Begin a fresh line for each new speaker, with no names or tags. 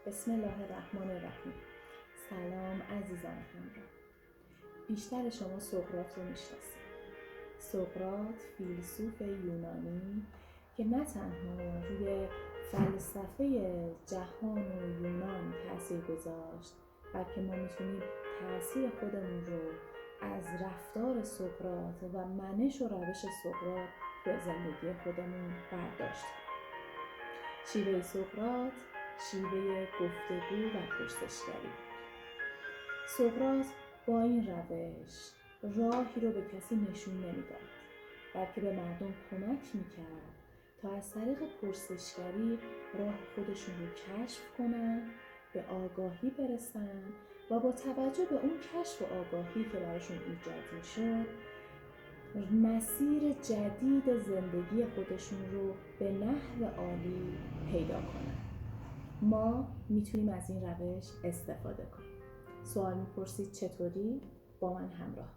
بسم الله الرحمن الرحیم. سلام عزیزان همراه. بیشتر شما سقراط رو میشناسید. سقراط فیلسوف یونانی که نه تنها روی فلسفه جهان و یونان تأثیر گذاشت، بلکه ما میتونیم تأثیر خودمون رو از رفتار سقراط و منش و روش سقراط به زندگی خودمون برداشت. شیوه سقراط شیوه گفتگو و پرسشگری. سقراط با این روش راهی رو به کسی نشون نمیداد، بلکه به مردم کمک میکرد تا از طریق پرسشگری راه خودشون رو کشف کنن، به آگاهی برسن و با توجه به اون کشف و آگاهی که براشون ایجاد میشد مسیر جدید زندگی خودشون رو به نحو عالی پیدا کنن. ما میتونیم از این روش استفاده کنیم. سوال میپرسید چطوری؟ با من همراه